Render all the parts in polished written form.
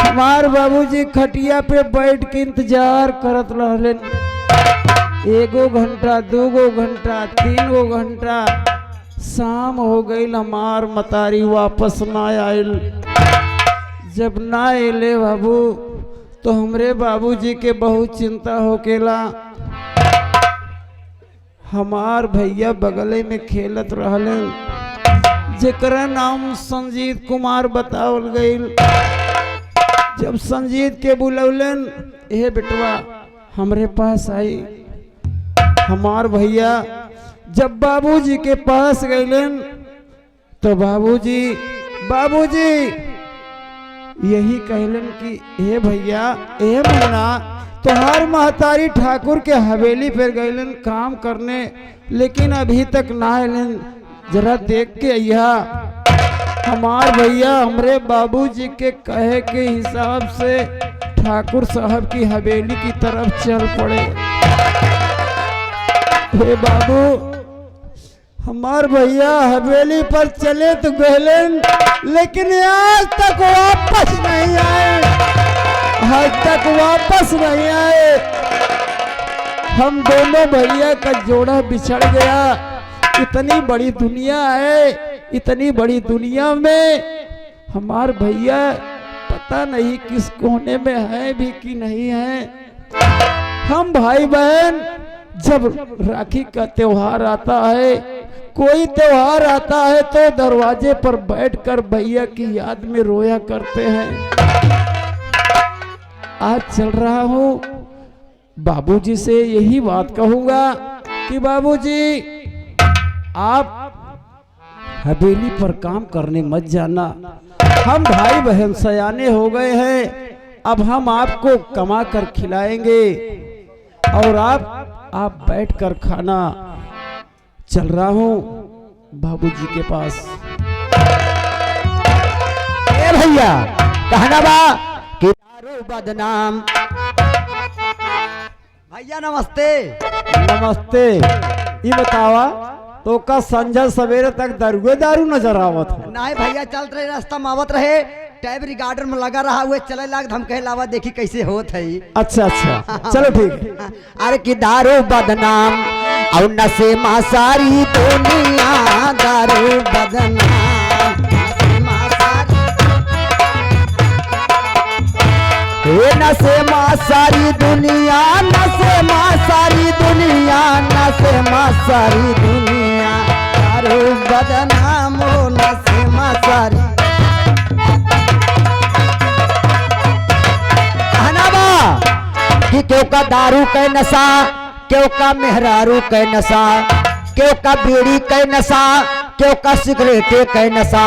हमार बाबूजी खटिया पे बैठ के इंतजार करत रहलन। 1 घंटा 2 घंटा 3 घंटा शाम हो गई, हमार मतारी वापस ना आयल। जब ना अले बाबू तो हमरे बाबूजी के बहुत चिंता होकेला। हमार भैया बगले में खेलत रहलन, जेकरा नाम संजीत कुमार बतावल गईल। जब संजीत के बुलौलन, ए बेटवा हमरे पास आई। हमार भैया जब बाबूजी के पास गईलन तो बाबूजी यही कहलन कि ए भैया ए मुन्ना, तोहार महतारी ठाकुर के हवेली पर गईलन काम करने, लेकिन अभी तक ना आयलन, जरा देख के अइहा। हमार भैया हमरे बाबूजी के कहे के हिसाब से ठाकुर साहब की हवेली की तरफ चल पड़े। हे बाबू, हमार भैया हवेली पर चले तो गहलन, लेकिन आज तक वापस नहीं आए, आज तक वापस नहीं आए। हम दोनों भैया का जोड़ा बिछड़ गया। इतनी बड़ी दुनिया है, इतनी बड़ी दुनिया में हमार भैया पता नहीं किस कोने में है भी कि नहीं है। हम भाई बहन जब राखी का त्योहार आता है, कोई त्योहार आता है तो दरवाजे पर बैठकर भैया की याद में रोया करते हैं। आज चल रहा हूँ, बाबूजी से यही बात कहूंगा कि बाबूजी आप हवेली पर काम करने मत जाना। हम भाई बहन सयाने हो गए हैं, अब हम आपको कमा कर खिलाएंगे और आप बैठकर खाना। चल रहा हूँ बाबूजी के पास। ए भैया कहना बा कि दारू बदनाम। भैया नमस्ते। नमस्ते। ये बतावा तो का संजय सवेरे तक दारू नजर आवत है? नहीं भैया, चल रहे रास्ता में आवत रहे, टैब रिगार्डर में लगा रहा हुए चले लाग, हम कहे लावा देखी कैसे होत है। अच्छा चलो ठीक है। अरे कि दारू बदनाम और नशे में सारी दुनिया, दारू बदनाम नशे में सारी दुनिया, नशे में सारी दुनिया, नशे में सारी दुनिया, दारू बदनाम हो नशे में सारी। कि क्यों का दारू के नशा, क्यों का मेहरारू के नशा, क्यों का बीड़ी के नशा, क्यों का सिगरेट के नशा।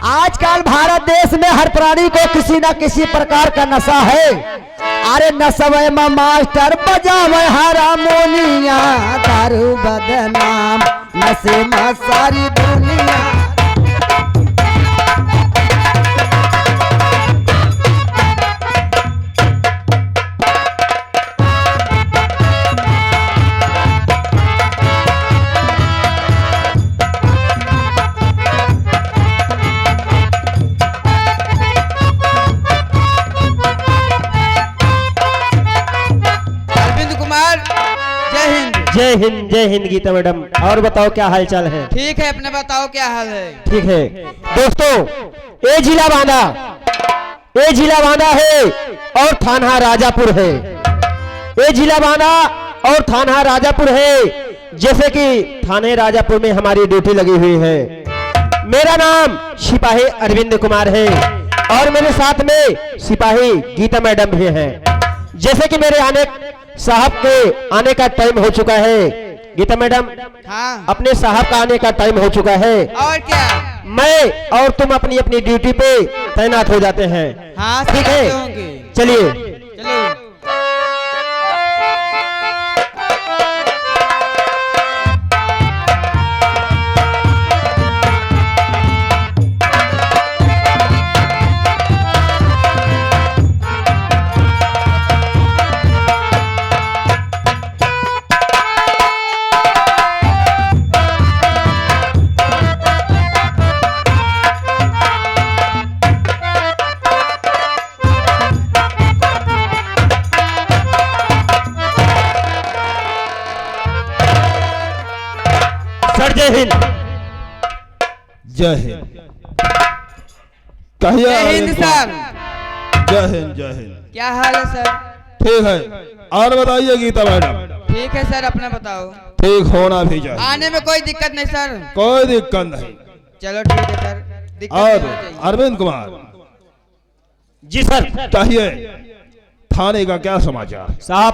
आजकल भारत देश में हर प्राणी को किसी न किसी प्रकार का नशा है। अरे नशवे में मास्टर बजावे हारमोनिया, दारू बदनाम नशे में सारी दुनिया। जय हिंद गीता मैडम। और बताओ क्या हाल चाल है? ठीक है, अपने बताओ क्या हाल है? ठीक है दोस्तों, ये जिला बांदा है और थाना राजापुर है। ये जिला बांदा और थाना राजापुर है। जैसे कि थाने राजापुर में हमारी ड्यूटी लगी हुई है। मेरा नाम सिपाही अरविंद कुमार है और मेरे साथ में सिपाही गीता मैडम भी हैं। जैसे कि मेरे साहब के आने का टाइम हो चुका है। गीता मैडम, हाँ, अपने साहब का आने का टाइम हो चुका है। और क्या, मैं और तुम अपनी अपनी ड्यूटी पे तैनात हो जाते हैं। हाँ, ठीक है, चलिए चलो। हिंद। जय हिंद। कहिए जय हिंद अरविंद सर। कुमार। जय हिंद जय हिंद। क्या हाल है सर? ठीक है, और बताइए गीता मैडम। ठीक है सर, अपना बताओ। ठीक होना भी चाहिए, आने में कोई दिक्कत नहीं सर। कोई दिक्कत नहीं। चलो ठीक है सर, दिक्कत नहीं और होनी चाहिए। अरविंद कुमार, जी सर। कहिए थाने का क्या समाचार? साहब,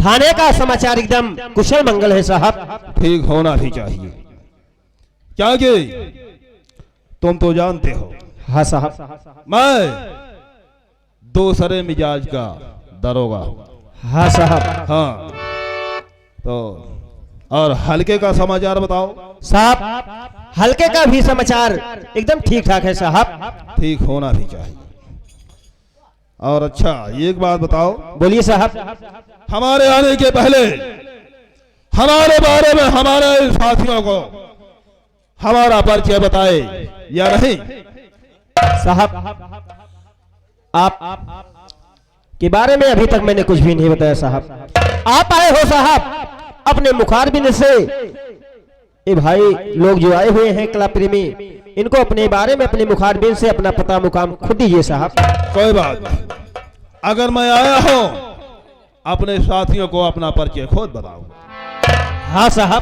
थाने का समाचार एकदम कुशल मंगल है साहब। ठीक होना भी चाहिए, क्या कि तुम तो जानते हो हाँ साहब। मैं दूसरे मिजाज का दरोगा हूं। हाँ साहब। हाँ, तो और हल्के का समाचार बताओ। साहब, हल्के का भी समाचार एकदम ठीक ठाक है साहब। ठीक होना भी चाहिए। और अच्छा, एक बात बताओ, बोलिए साहब। हमारे आने के पहले हमारे बारे में हमारे साथियों को हमारा परिचय बताए या नहीं? साहब, आप के बारे में अभी तक मैंने कुछ भी नहीं बताया साहब। आप आए हो साहब अपने मुखारबिन से। ये भाई लोग जो आए हुए हैं कला प्रेमी, इनको अपने बारे में अपने मुखारबिन से अपना पता मुकाम खुद दीजिए साहब। कोई बात नहीं, अगर मैं आया हूं अपने साथियों को अपना परिचय खुद बताऊं। हाँ साहब।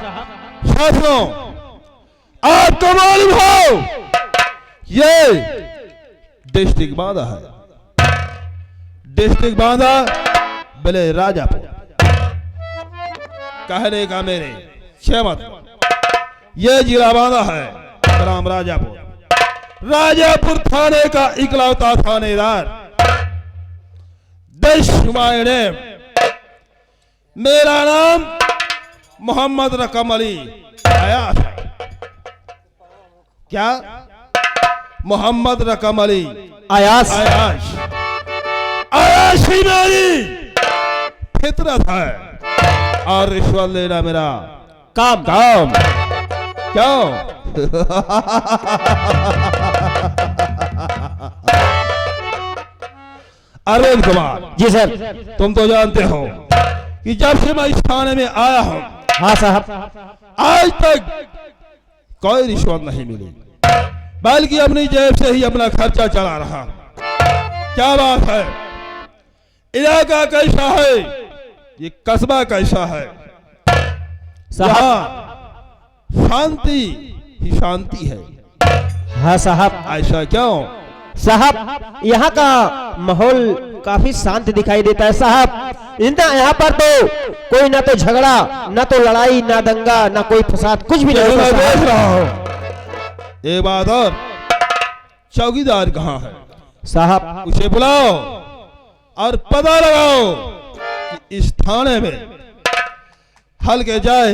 साथियों, आपको मालूम हो ये डिस्ट्रिक्ट बांधा है। डिस्ट्रिक्ट बांधा बले राजापुर। कहने का मेरे क्षमत, ये जिला बांधा है ग्राम राजापुर। राजापुर थाने का इकलौता थानेदार देशमायने। मेरा नाम मोहम्मद रकम अली अयाश है। क्या? मोहम्मद रकम अली आयास। अयाश। अयाश ही मेरी फितरत है, और रिश्वत लेना मेरा काम। काम। क्यों? अरविंद कुमार, जी सर। तुम तो जानते हो कि जब से मैं इस थाने में आया हूं हाँ साहब। आज तक कोई रिश्वत नहीं मिली, बल्कि अपनी जेब से ही अपना खर्चा चला रहा। क्या बात है? इलाका कैसा है? ये कस्बा कैसा है? साहब। यहाँ शांति ही शांति है। हाँ साहब। ऐसा क्यों? साहब, यहाँ का माहौल काफी शांत दिखाई देता है साहब। यहाँ पर तो कोई ना तो झगड़ा, ना तो लड़ाई, ना दंगा, ना कोई फसाद, कुछ भी नहीं मैं होता देख साहब। रहा हूं। एक बात और, चौकीदार कहाँ है? साहब, उसे बुलाओ और पता लगाओ कि इस थाने में हल्के जाए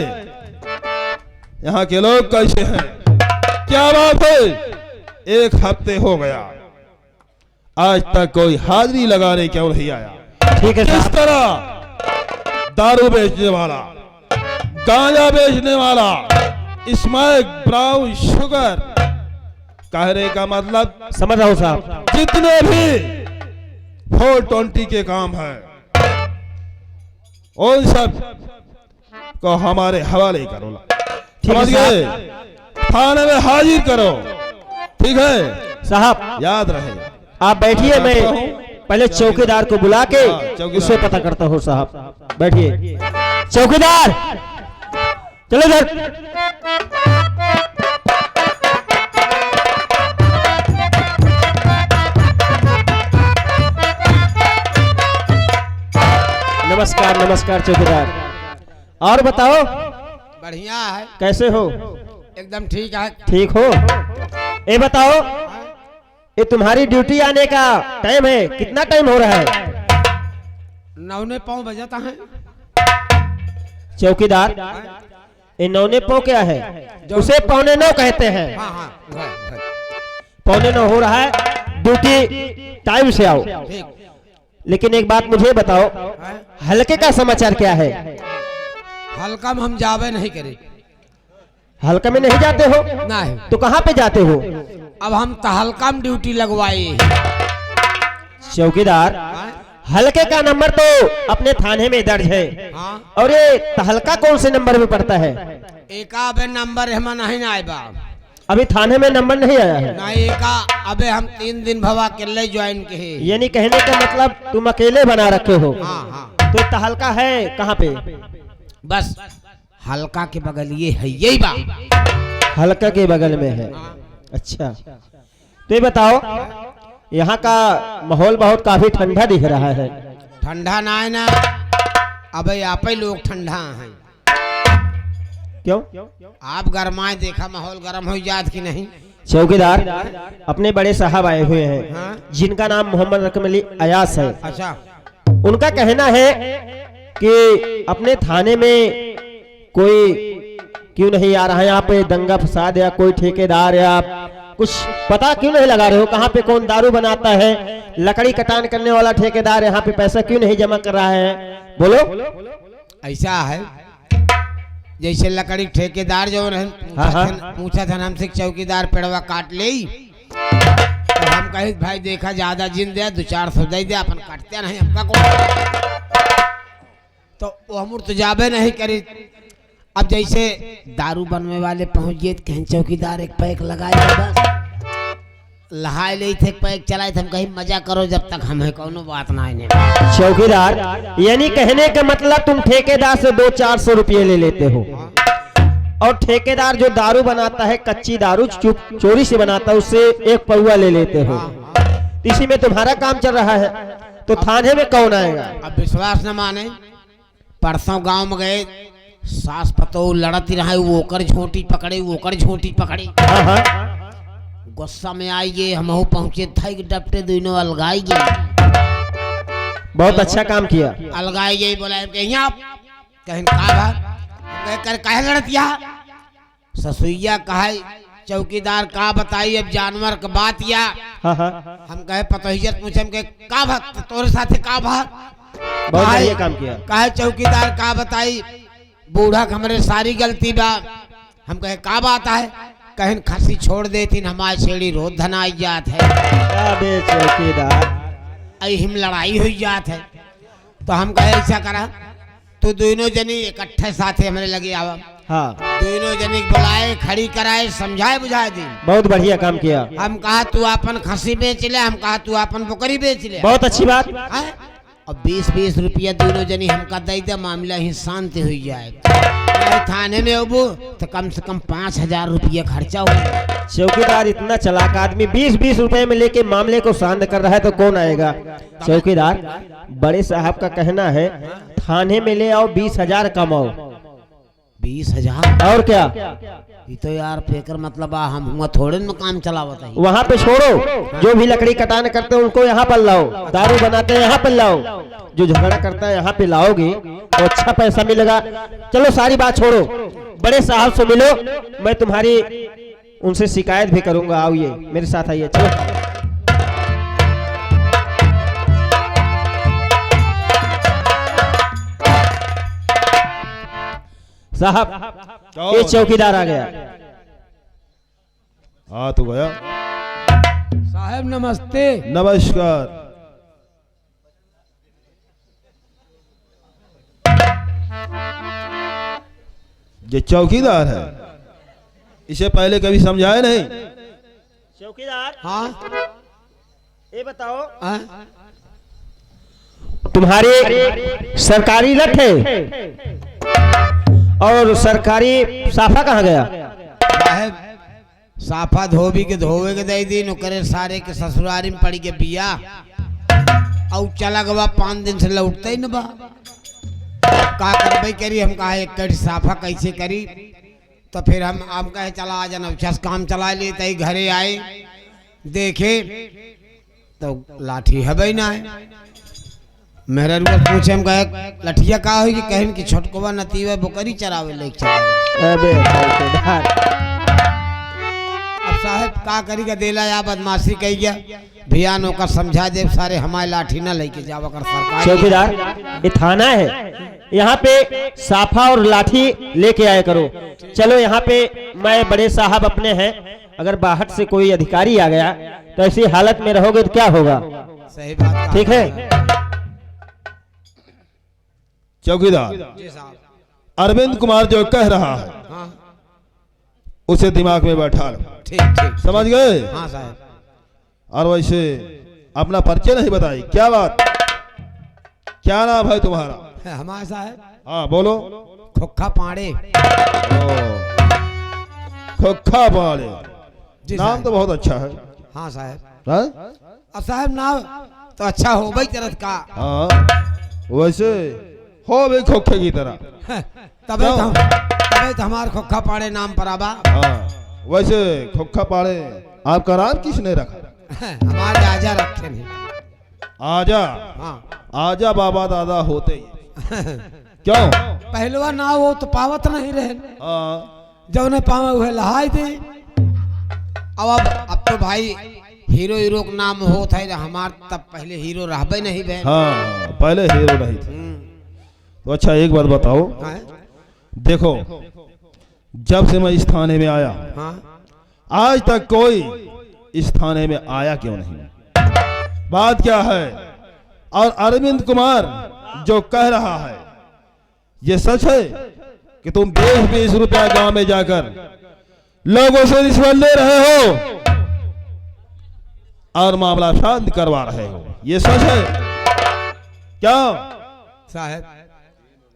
यहाँ के लोग कैसे हैं। क्या बात है, एक हफ्ते हो गया आज तक कोई हाजिरी लगाने क्यों नहीं आया? ठीक है किस साहब। तरह दारू बेचने वाला, गांजा बेचने वाला, स्मैक, ब्राउन शुगर, कहने का मतलब समझ रहा हूँ साहब। जितने भी 420 के काम हैं उन सब को हमारे हवाले करो। ठीक है समझ गए? थाने में हाजिर करो, ठीक है? साहब, याद रहे। आप बैठिए, मैं पहले चौकीदार को बुला के हाँ, चौकीदार। उससे पता करता हूँ साहब। बैठिए चौकीदार, चलो इधर। नमस्कार नमस्कार चौकीदार। और बताओ बढ़िया है, कैसे हो? एकदम ठीक है। ठीक हो? ये बताओ, ये तुम्हारी ड्यूटी आने का टाइम है, कितना टाइम हो रहा है? 9:15 बजाता है। चौकीदार, ये 9:15 क्या है? उसे 8:45 कहते हैं। हाँ हाँ, है। 8:45 हो रहा है, ड्यूटी टाइम से आओ। ठीक लेकिन एक बात मुझे बताओ, है। हल्के का समाचार क्या है? हल्का में हम जावे नहीं करे। हल्का में नहीं जाते हो? नहीं, तो कहाँ पे जाते हो? अब हम तहलका में ड्यूटी लगवाए। चौकीदार, हल्के का नंबर तो अपने थाने में दर्ज है, हाँ और ये तहलका कौन से नंबर में पड़ता है? एका अबे नंबर हम नहीं आए बा, अभी थाने में नंबर नहीं आया है। ना एका अबे हम 3 दिन भवा अकेले ज्वाइन के है। यानी कहने का मतलब तुम अकेले बना रखे हो। हाँ हाँ तो तहलका है कहाँ पे? बस हल्का के बगल ये है, यही बा। हल्का के बगल में है। अच्छा, तो ये बताओ, यहाँ का माहौल बहुत काफी ठंडा दिख रहा है। ठंडा ना है ना, अबे आप ही लोग ठंडा हैं। क्यों? आप गरमाए देखा माहौल गर्म हो जात कि नहीं। चौकीदार अपने बड़े साहब आए हुए हैं, हाँ? जिनका नाम मोहम्मद रकम अली अयास है। अच्छा, उनका कहना है कि अपने थाने में कोई क्यों नहीं आ रहा है यहाँ पे, दंगा फसाद या कोई ठेकेदार या कुछ पता क्यों नहीं लगा रहे हो? कहाँ पे कौन दारू बनाता है, लकड़ी कटान करने वाला ठेकेदार यहाँ पे पैसा क्यों नहीं जमा कर रहा है? बोलो। ऐसा है जैसे लकड़ी ठेकेदार जो पूछा था हमसे चौकीदार पेड़वा काट ले, तो हम कहे भाई देखा ज्यादा जिन दे 200-400 दे दे, अपन काटते नहीं हमका को, तो वो हम तो जाबे नहीं करी। अब जैसे दारू बनने वाले पहुंच गए, कहीं चौकीदार एक पैक लगाए बस लहाए ले थे, पैक चलाए थे। हम कहीं मजा करो जब तक हमें कोनो बात ना आने। चौकीदार यानी कहने का मतलब तुम ठेकेदार से 200-400 रुपये ले लेते हो, और ठेकेदार जो दारू बनाता है, कच्ची दारू चोरी से बनाता है, उससे 1 पौवा ले लेते हो। इसी में तुम्हारा काम चल रहा है, तो थाने में कौन आएगा? अब विश्वास न माने, परसों गांव में गए, सास पतो लड़ती रहा, वो कर झोटी पकड़े, वो कर झोटी पकड़े। हाँ हाँ, गुस्सा में आइए, हम पहुंचे थे डपटे दोनों अलगाई गई। बहुत अच्छा काम किया। अलगाई गई, बोला यहाँ कहीं कर कहे लड़तिया ससुइया कहे चौकीदार का बताई अब जानवर का बात या। हाँ हाँ, हम कहे पतोहियत पूछे का बात तोरे साथे का बात, बहुत बढ़िया काम किया। कहे चौकीदार का बताई बूढ़ा हमरे सारी गलती बा। हम कहे का बात है, कहीं खसी छोड़ देती हमारे छेड़ी रोज धनाई जात है, अबे चौकीदार हिम लड़ाई हुई जात है। तो हम कहे ऐसा करा, तो दोनों जनी इकट्ठे साथे हमारे लगे आवा। हाँ, दोनों जनी बुलाए, खड़ी कराए, समझाए बुझाए दी। बहुत बढ़िया काम किया। हम कहा तू अपन खसी बेच ले, हम कहा तू अपन बकरी बेच ले। बहुत अच्छी बात। है? अब 20-20 रुपया दोनों जनी हमका दे दे, मामला ही शांति हुई जाए। थाने में अबू तो कम से कम 5000 रुपया खर्चा हो। चौकीदार इतना चालाक आदमी 20-20 रुपए में लेके मामले को शांत कर रहा है, तो कौन आएगा? चौकीदार बड़े साहब का कहना है थाने में ले आओ, 20,000 कमाओ। 20,000? और क्या? ये तो यार फेकर मतलब हम थोड़े में काम चलावत है। वहाँ पे छोड़ो, जो भी लकड़ी कटान करते हैं उनको यहाँ पर लाओ, दारू बनाते हैं यहाँ पर लाओ, जो झगड़ा करता है यहाँ पे लाओगे तो अच्छा पैसा मिलेगा। चलो सारी बात छोड़ो, बड़े साहब से मिलो, मैं तुम्हारी उनसे शिकायत भी करूंगा। आओ, ये मेरे साथ आइए, चलो। साहब ये चौकीदार आ गया। हाँ तो गया। साहब नमस्ते। नमस्कार। ये चौकीदार है, इसे पहले कभी समझाया नहीं। चौकीदार हाँ ये बताओ, हाँ? तुम्हारी सरकारी लठ है और सरकारी साफा कहाँ गया? साहब साफा धोबी के धोवे के दे दी, करे सारे के ससुरारी में पड़ी के बिया, और चला गवा 5 दिन से लौटते ही न बा। का करबई करी, हम कहा एक कड़ी साफा कैसे करी, तो फिर हम कहे चला आ जाना, अच्छा काम चला लिए। तई घरे आए, देखे तो लाठी है भाई ना है। मेरे पूछे, हम कहे लठिया का होगी, कहें कि छोटकोवा नतीवा बोकरी चरावे ले चला। अबे चौकीदार, अब साहब का करी का देला या बदमाशी कही गया, भैया नौकर समझा दे, सारे हमारे लाठी न लेके जावा कर सरकार। चौकीदार ये थाना है, यहाँ पे साफा और लाठी लेके आया करो। चलो यहाँ पे मैं बड़े साहब अपने हैं, अगर बाहर से कोई अधिकारी आ गया तो ऐसी हालत में रहोगे तो क्या होगा? सही बात। ठीक है, चौकीदार जी साहब। अरविंद कुमार जो कह रहा है हाँ उसे दिमाग में बैठा लो। ठीक ठीक। समझ गए? हाँ साहब। और वैसे अपना परिचय नहीं बताई, क्या बात, क्या नाम है तुम्हारा? है हमारा साहब हाँ बोलो। खोखा पाड़े। खोखा पाड़े, जी नाम साहब। तो बहुत अच्छा है। हाँ साहब। हाँ? अब साहब नाम तो अच्छा हो भाई तरह का। हाँ वैसे हो भी खोखे की तरह। तबे क्यों? तो हमारे खोखा पाड़े नाम पर आबा। हाँ वैसे खोखा पाड़े आपका नाम किसने रखा? हमारे राजा रखे नहीं। आजा। हाँ आजा बाबा दादा होते ही। क्यों? पहलवा ना वो तो पावत नहीं रहे, हाँ जब ने पावे वह लहाई दे। अब तो भाई हीरो हीरो का नाम होता है, हमार तब पहले हीरो रहबे नहीं बहन। हाँ पहले हीरो नहीं थे। तो अच्छा एक बात बताओ, हाँ देखो जब से मैं इस थाने में आया हाँ आज तक कोई इस थाने में आया क्यों नहीं? बात क्या है? और अरविंद कुमार जो कह रहा है ये सच है कि तुम 20-20 रुपया गांव में जाकर लोगों से रिश्वत ले रहे हो और मामला शांत करवा रहे हो, ये सच है क्या? साहब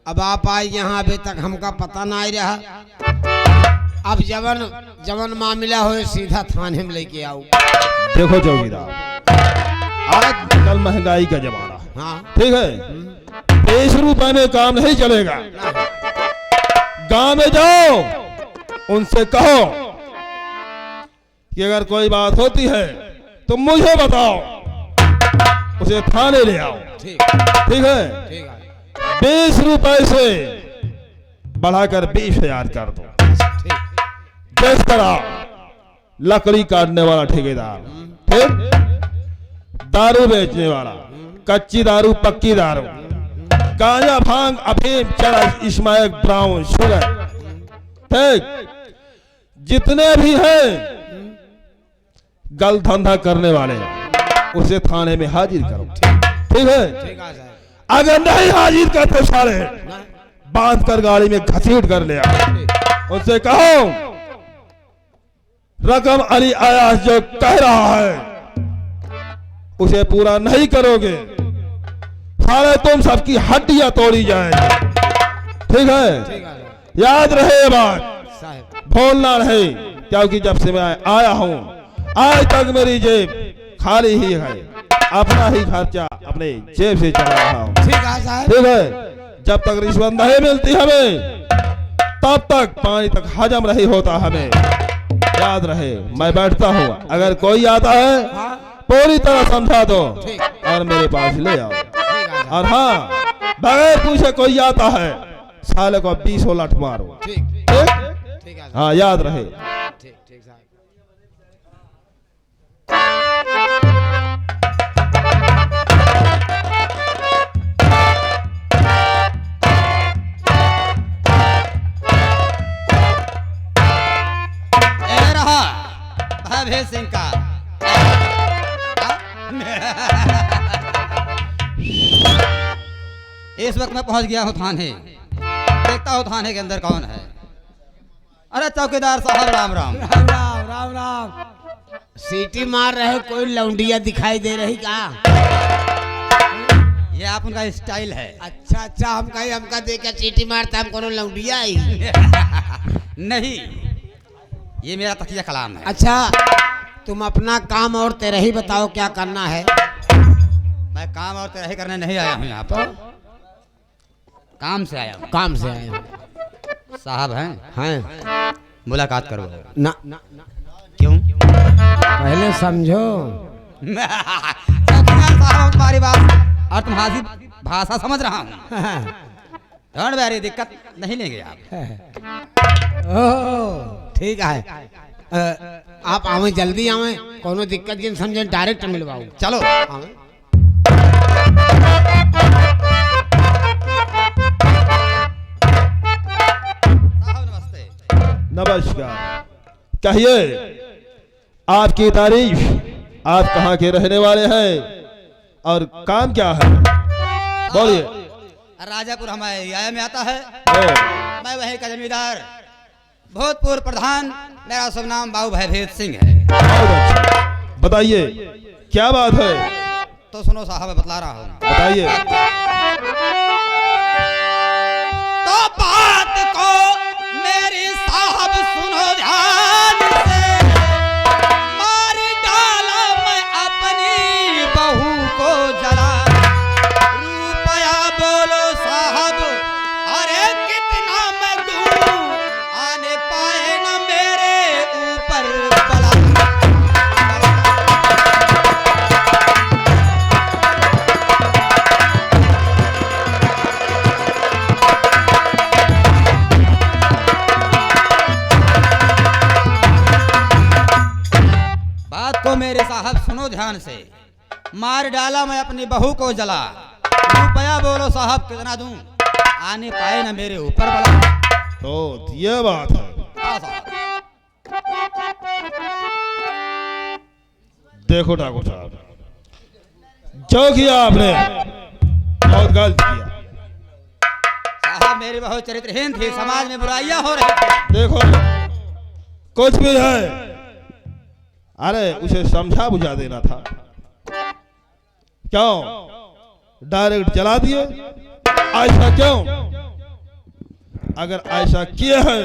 अब आप आए यहाँ, अभी तक हमका पता ना ही रहा। अब जवन जवन मामला हो सीधा थाने में लेके आओ। देखो चौकीदार, आजकल महंगाई का जमाना है, हाँ ठीक है? 20 रुपए में काम नहीं चलेगा। गांव में जाओ, उनसे कहो कि अगर कोई बात होती है तो मुझे बताओ, उसे थाने ले आओ। ठीक ठीक है? ठीक है 20 रुपए से बढ़ाकर 20,000 कर दो। ठीक। जिस तरह लकड़ी काटने वाला ठेकेदार, फिर दारू बेचने वाला, कच्ची दारू पक्की दारू, गांजा भांग अफीम चरस स्मैक ब्राउन शुगर, ठीक, जितने भी हैं गल धंधा करने वाले उसे थाने में हाजिर करो। ठीक है? ठीक है साहब। अगर नहीं हाजिर करते सारे बांध कर गाड़ी में घसीट कर ले आओ। उनसे कहो रकम अली आयास जो कह रहा है उसे पूरा नहीं करोगे, सारे तुम सबकी हड्डियां तोड़ी जाएंगी। ठीक है? ठीक है याद रहे ये बात, साहब। भूलना नहीं, क्योंकि जब से मैं आया हूं आज तक मेरी जेब खाली ही है, अपना ही खर्चा अपने जेब से चला रहा हूं। ठीक है साहब। ठीक है? जब तक रिश्वत नहीं मिलती हमें तब तक पानी तक हजम नहीं होता हमें। याद रहे, मैं बैठता हूँ, अगर कोई आता है पूरी तरह समझा दो और मेरे पास ले आओ। और हाँ, बगैर पूछे कोई आता है साले को 20 लठ मारो। ठीक ठीक? ठीक है हाँ याद रहे। ठीक ठीक साहब। ए रहा भवेश सिंह का। इस वक्त मैं पहुंच गया हूं थाने, देखता हूं थाने के अंदर कौन है। अरे चौकीदार साहब राम राम। राम राम राम राम। सीटी मार रहे, कोई लौंडिया दिखाई दे रही का? ये आप उनका स्टाइल है। अच्छा अच्छा, हमका देख के सीटी मारता हम कोनो लौंडिया आई। नहीं, ये मेरा तकिया कलाम है। अच्छा तुम अपना काम और तेरा ही बताओ क्या करना है। मैं काम और तेरा ही करने नहीं आया हूँ यहाँ पर, काम से आया हूँ। काम से आए हो? साहब हैं, हैं मुलाकात करो। ना क्यों? पहले समझो। चौकीदार साहब तुम्हारी बात और तुम्हारी भाषा समझ रहा हूँ। डोंट वरी, दिक्कत नहीं लेंगे आप। ओह ठीक है। आप आवे, जल्दी आवे, कोनो दिक्कत जिन समझे डायरेक्ट मिलवाओ। चलो। आवे। साहब नमस्ते। नमस्कार, कहिए आपकी तारीफ, आप कहाँ के रहने वाले हैं और काम क्या है, बोलिए। राजापुर हमारे एरिया में आता है। ओ, मैं वहीं का जमींदार भूतपूर्व प्रधान, मेरा शुभ नाम बाबू भयभेद सिंह है। बहुत अच्छा, बताइए क्या बात है? तो सुनो साहब, मैं बतला रहा हूँ। बताइए। तो बात को मेरी साहब सुनो ध्यान से, मार डाला मैं अपनी बहू को जला। रुपया बोलो साहब, अरे कितना मैं दूं, आने पाए न मेरे ऊपर बला। बात को मेरे साहब सुनो ध्यान से, मार डाला मैं अपनी बहू को जला। रुपया बोलो साहब कितना दूं, आने पाए ना मेरे ऊपर बला। तो ये बात है। हाँ साहब। देखो ठाकुर साहब, जो किया आपने बहुत गलत किया। साहब मेरी बहू चरित्रहीन थी, समाज में बुराइयां हो रही थी। देखो कुछ भी है, अरे उसे समझा बुझा देना था, क्यों डायरेक्ट जला दिए? ऐसा क्यों? अगर ऐसा किए हैं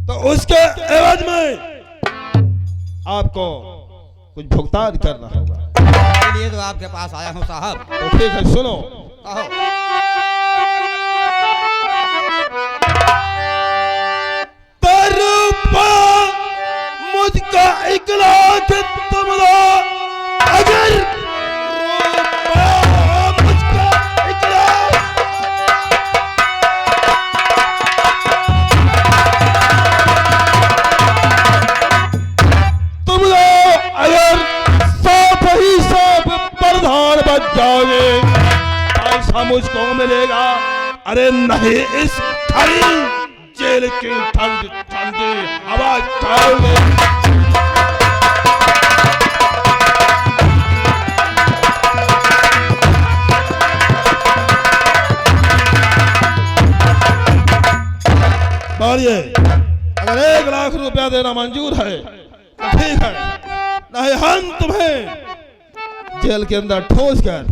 तो उसके एवज में आपको कुछ भुगतान करना होगा। इसलिए तो आपके पास आया हूँ साहब। तो ठीक है, सुनो। कहो। मुझका इकलाक तुम लो, अगर मुझका इकलाक तुम लो, अगर सब ही सब प्रधान बन जाओगे, ऐसा मुझको मिलेगा। अरे नहीं, इस खड़ी जेल की ठंड ठंडी हवा खाओगे। मानिए, अगर 1 लाख रुपया देना मंजूर है तो ठीक है, नहीं हम तुम्हें जेल के अंदर ठोस कर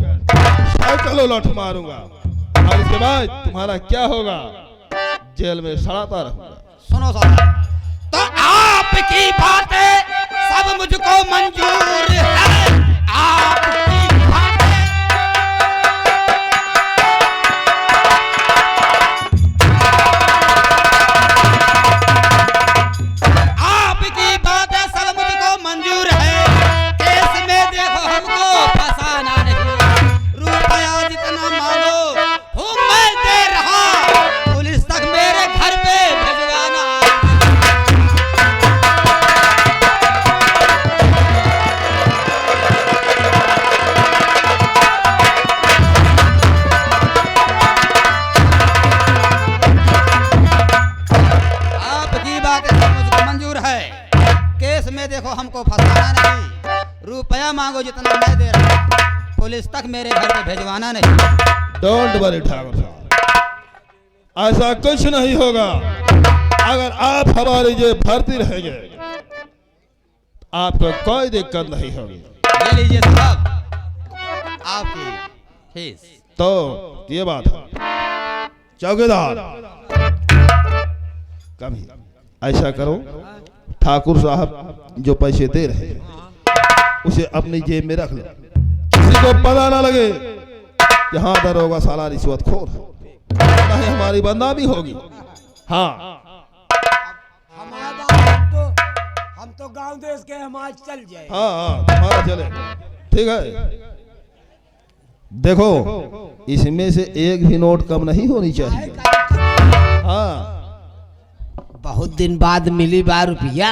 साइकिल उलट मारूंगा, और इसके बाद तुम्हारा क्या होगा, जेल में सड़ाता रहूंगा। सुनो साहब, तो आपकी बातें सब मुझको मंजूर है। आपकी बातें सब मुझको मंजूर है। केस में देखो हमको फंसाना नहीं, रुपया जितना मांगो हूँ मैं दे रहा, पुलिस तक मेरे घर पे भिजवाना। आपकी बातें सब मुझको मंजूर है। केस में देखो हमको फंसाना नहीं, रुपया मांगो जितना मैं दे रहा, पुलिस तक मेरे घर पे भिजवाना नहीं। डोंट वरी ठाकुर साहब, ऐसा कुछ नहीं होगा। अगर आप हमारी जेब भरती रहेंगे आपको कोई दिक्कत नहीं होगी। ले लीजिए साहब आपकी फीस। तो ये बात है, चौकीदार कभी ऐसा करो, ठाकुर साहब जो पैसे दे रहे हैं उसे अपनी जेब में रख लो, किसी को पता ना लगे कि हाँ दरोगा साला रिश्वतखोर है, नहीं हमारी बदनामी होगी। हाँ हम तो गांव देश के, हम आज चल जाए। हाँ हाँ तुम्हारा चले, ठीक है। देखो इसमें से एक भी नोट कम नहीं होनी चाहिए। हाँ बहुत दिन बाद मिली 12 रुपया,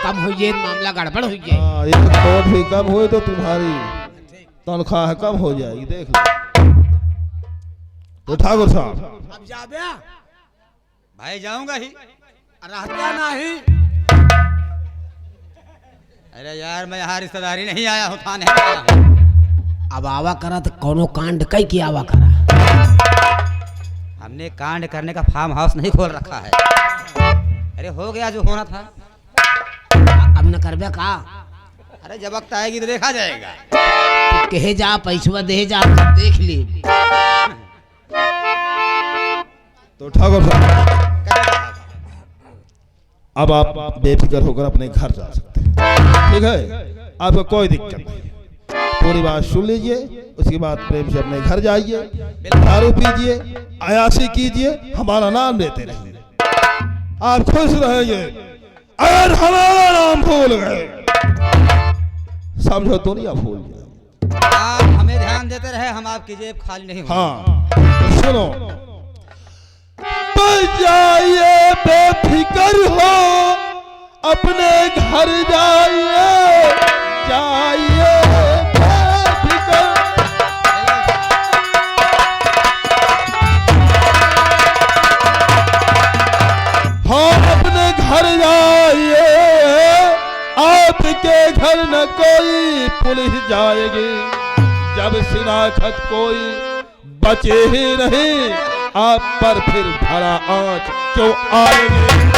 कम हो जाए मामला गड़बड़ हो जाए। हाँ, एक नोट भी कम हुए तो तुम्हारी तनख्वाह कम हो जाएगी, देख लो। तो ठाकुर साहब अब जाबे भाई जाऊंगा ही। रहता नहीं। अरे यार मैं यहाँ रिश्तेदारी नहीं आया हूँ, थाने में आया हूँ। अब आवा करा तो कोनो कांड कई की आवा करा। हमने कांड करने का फार्म हाउस नहीं खोल रखा है। अरे हो गया जो होना था। अब न करबे का? अरे जब वक्त आएगी तो देखा जाएगा। तू कहे जा पैसवा दे जा, देख ले। तो ठाकुर साहब अब आप बेफिक्र होकर अपने घर जा सकते हैं, ठीक है? आपको कोई दिक्कत नहीं। पूरी बात सुन लीजिए, उसके बाद प्रेम से अपने घर जाइए, दारू पीजिए, अयाशी कीजिए, हमारा नाम लेते रहिए, आप खुश रहेंगे। अगर हमारा नाम भूल गए समझो दुनिया भूल गए। आप हमें ध्यान देते रहे, हम आपकी जेब खाली नहीं होगी। हाँ तो सुनो, जाइए बेफिक्र हो, अपने घर जाइए, जाइए बेफिक्र। हाँ अपने घर जाइए, आपके घर न कोई पुलिस जाएगी, जब शिनाख्त कोई बचे ही नहीं, आप पर फिर भरा आंच क्यों आएगी?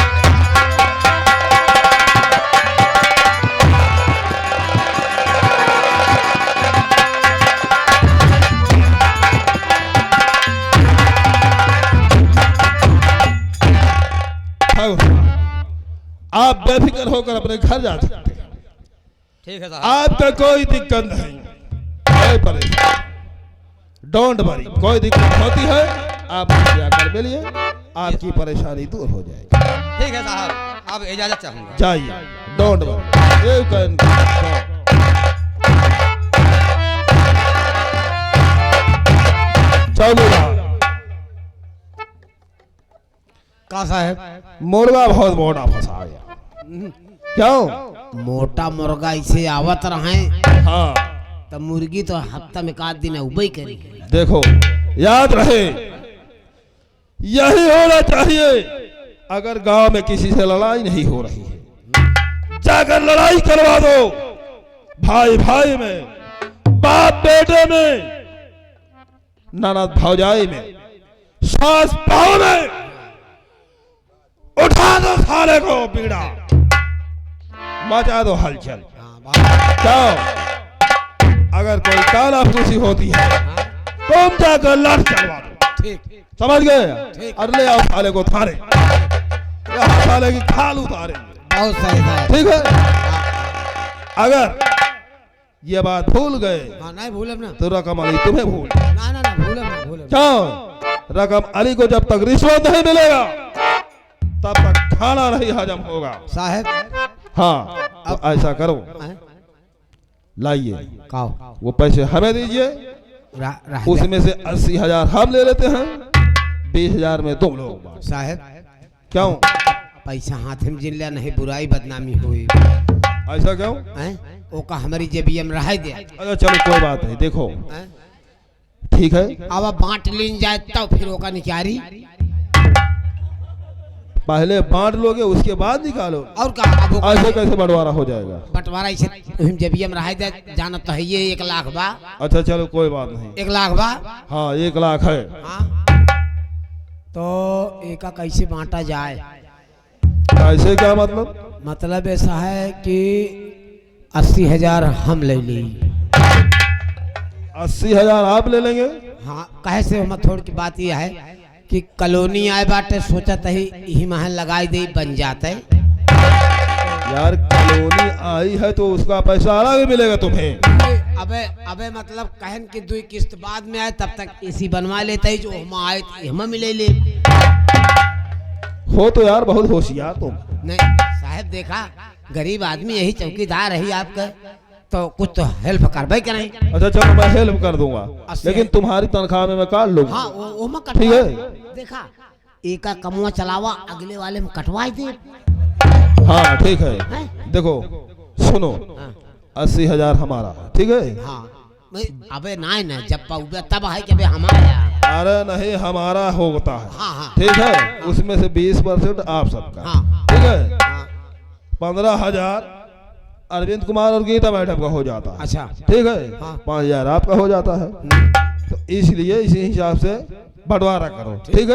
आप बेफिक्र होकर अपने घर जा सकते हैं, ठीक है साहब। आपका कोई दिक्कत नहीं, कोई परेशानी, डोंट वरी। कोई दिक्कत होती है आप मुझसे आकर मिलिए, आपकी परेशानी दूर हो जाएगी। ठीक है साहब, अब इजाजत चाहूंगा। जाइए, don't worry, you can go. चौकीदार का साहब? मुर्गा बहुत मोटा फंसा गया। क्यों? मोटा मुर्गा इसे आवत रहे हाँ तो मुर्गी तो हफ्ता में एक दिन उबई करी। देखो, याद रहे यही होना चाहिए। अगर गांव में किसी से लड़ाई नहीं हो रही है, जाकर लड़ाई करवा दो, भाई भाई में, बाप बेटे में, ननद भौजाई में, सास बहू में, उठा दो साले को पीड़ा, मचा दो हलचल। जाओ, अगर कोई काला फूसी होती है तुम जाकर लड़ चलवा दो, ठीक समझ गए? और ले आओ साले को थाने, यहाँ साले की खाल उतारेंगे। बहुत सही साहब। ठीक है? अगर ये बात भूल गए हाँ नहीं भूलम ना। तो रकम अली तुम्हें भूल। ना ना ना भूलम ना भूलम। क्यों? रकम अली को जब तक रिश्वत नहीं मिलेगा तब तक खाना नहीं हजम होगा। साहब हाँ तो ऐसा करो, हैं? लाइए काओ वो पैसे हमें दीजिए, उसमें से 80,000 हम ले लेते हैं, 20,000 में तुम लोग। साहब क्यों? पैसा हाथ में जिन लिया नहीं, बुराई बदनामी हुई। ऐसा क्यों? हैं? ओका हमारी जेबीएम रह दे। अच्छा चलो कोई बात नहीं, देखो हैं? ठीक है, अब बांट लीन जाए तब फिर ओका निकारी। पहले बांट लोगे उसके बाद निकालो। और का अब ओका ऐसे कैसे बंटवारा हो जाएगा? बंटवारा इसे जेबीएम रह दे, जाना तो है ये 1 लाख बा। अच्छा चलो कोई बात नहीं। 1 लाख बा। हाँ 1 लाख है। हाँ तो एका कैसे बांटा जाए? ऐसे क्या मतलब? मतलब ऐसा है कि 80,000 हम ले ली। 80,000 आप ले लेंगे? हाँ कहे से हम थोड़ी की बात यह है कि कॉलोनी आए बाटे, सोचा ही यही महल लगाई दे, बन जाते। यार कॉलोनी आई है तो उसका पैसा अलग मिलेगा तुम्हें। अबे मतलब कहन की 2 किस्त बाद में आए तब तक एसी बनवा लेते ही, जो हम आए हम मिले ले। हो तो यार बहुत होशियार तुम। नहीं साहब देखा, गरीब आदमी यही चौकीदार रही आपका, तो कुछ तो हेल्प करबे करें। अच्छा चलो मैं हेल्प कर दूंगा, 80 लेकिन तुम्हारी तनख्वाह में मैं काट लूंगा। हाँ वो में ठीक है। देखा एका कमुआ चलावा, अगले वाले में कटवाई दे। हाँ ठीक है। हैं? देखो सुनो, हाँ 80,000 हमारा है, ठीक है? हाँ अबे ना जब पाऊबे तब है कि हमारा। अरे नहीं हमारा होता है। हाँ हाँ ठीक है, उसमें से 20% आप सबका। हाँ ठीक है, हाँ 15,000 अरविंद कुमार और गीता मैडम का हो जाता है। अच्छा ठीक है, हाँ। 5,000 आपका हो जाता है। तो इसलिए इसी हिसाब से बंटवारा करो, ठीक है।